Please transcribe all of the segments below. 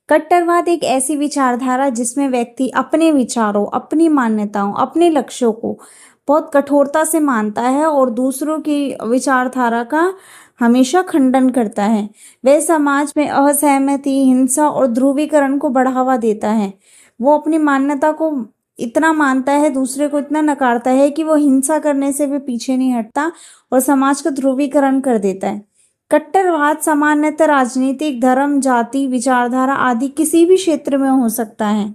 कट्टरवाद एक ऐसी विचारधारा जिसमें व्यक्ति अपने विचारों, अपनी मान्यताओं, अपने लक्ष्यों को बहुत कठोरता से मानता है और दूसरों की विचारधारा का हमेशा खंडन करता है। वह समाज में असहमति, हिंसा और ध्रुवीकरण को बढ़ावा देता है। वो अपनी मान्यता को इतना मानता है, दूसरे को इतना नकारता है कि वो हिंसा करने से भी पीछे नहीं हटता और समाज का ध्रुवीकरण कर देता है। कट्टरवाद सामान्यतः राजनीतिक, धर्म, जाति, विचारधारा आदि किसी भी क्षेत्र में हो सकता है।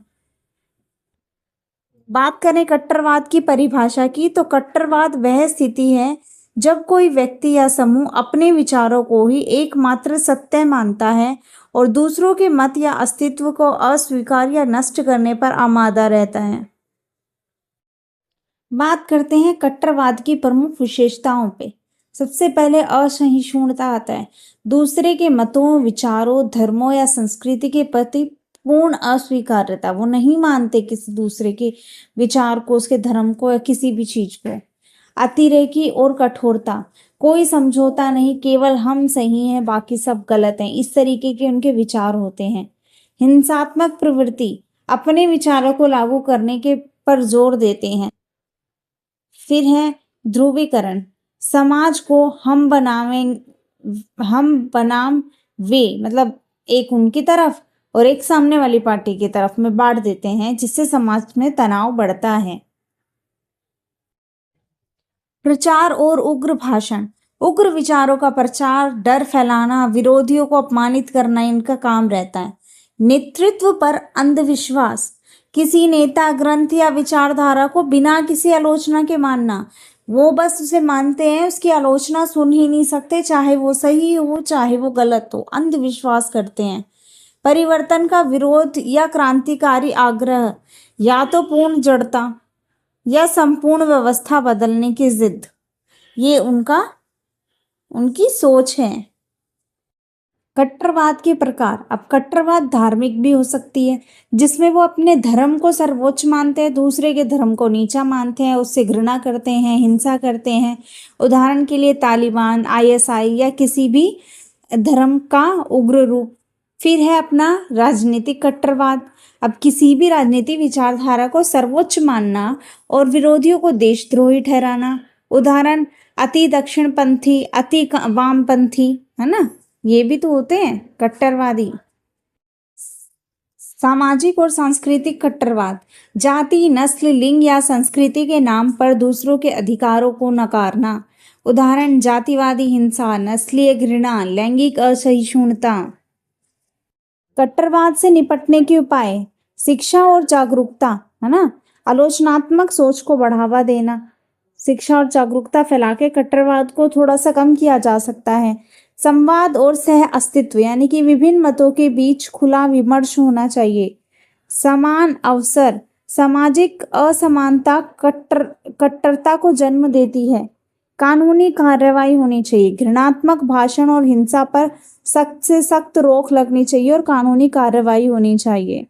बात करें कट्टरवाद की परिभाषा की, तो कट्टरवाद वह स्थिति है जब कोई व्यक्ति या समूह अपने विचारों को ही एकमात्र सत्य मानता है और दूसरों के मत या अस्तित्व को अस्वीकार या नष्ट करने पर आमादा रहता है। बात करते हैं कट्टरवाद की प्रमुख विशेषताओं पे। सबसे पहले असहिष्णुता आता है। दूसरे के मतों, विचारों, धर्मों या संस्कृति के प्रति पूर्ण अस्वीकार्यता। वो नहीं मानते किसी दूसरे के विचार को, उसके धर्म को या किसी भी चीज को। अतिरेकी और कठोरता। कोई समझौता नहीं, केवल हम सही हैं, बाकी सब गलत हैं, इस तरीके के उनके विचार होते हैं। हिंसात्मक प्रवृत्ति। अपने विचारों को लागू करने के पर जोर देते हैं। फिर है ध्रुवीकरण। समाज को हम बनाम वे, मतलब एक उनकी तरफ और एक सामने वाली पार्टी की तरफ में बांट देते हैं, जिससे समाज में तनाव बढ़ता है। प्रचार और उग्र भाषण। उग्र विचारों का प्रचार, डर फैलाना, विरोधियों को अपमानित करना इनका काम रहता है। नेतृत्व पर अंधविश्वास। किसी नेता, ग्रंथ या विचारधारा को बिना किसी आलोचना के मानना। वो बस उसे मानते हैं, उसकी आलोचना सुन ही नहीं सकते, चाहे वो सही हो चाहे वो गलत हो, अंधविश्वास करते हैं। परिवर्तन का विरोध या क्रांतिकारी आग्रह। या तो पूर्ण जड़ता या संपूर्ण व्यवस्था बदलने की जिद। ये उनकी सोच है। कट्टरवाद के प्रकार। अब कट्टरवाद धार्मिक भी हो सकती है, जिसमें वो अपने धर्म को सर्वोच्च मानते हैं, दूसरे के धर्म को नीचा मानते हैं, उससे घृणा करते हैं, हिंसा करते हैं। उदाहरण के लिए तालिबान, आईएसआई या किसी भी धर्म का उग्र रूप। फिर है अपना राजनीतिक कट्टरवाद। अब किसी भी राजनीतिक विचारधारा को सर्वोच्च मानना और विरोधियों को देशद्रोही ठहराना। उदाहरण अति दक्षिणपंथी, अति वामपंथी, है ना, ये भी तो होते हैं कट्टरवादी। सामाजिक और सांस्कृतिक कट्टरवाद। जाति, नस्ल, लिंग या संस्कृति के नाम पर दूसरों के अधिकारों को नकारना। उदाहरण जातिवादी हिंसा, नस्लीय घृणा, लैंगिक असहिष्णुता। कट्टरवाद से निपटने के उपाय। शिक्षा और जागरूकता, है ना, आलोचनात्मक सोच को बढ़ावा देना। शिक्षा और जागरूकता फैला के कट्टरवाद को थोड़ा सा कम किया जा सकता है। संवाद और सह अस्तित्व, यानी कि विभिन्न मतों के बीच खुला विमर्श होना चाहिए। समान अवसर। सामाजिक असमानता कट्टरता को जन्म देती है। कानूनी कार्रवाई होनी चाहिए। घृणात्मक भाषण और हिंसा पर सख्त से सख्त रोक लगनी चाहिए और कानूनी कार्रवाई होनी चाहिए।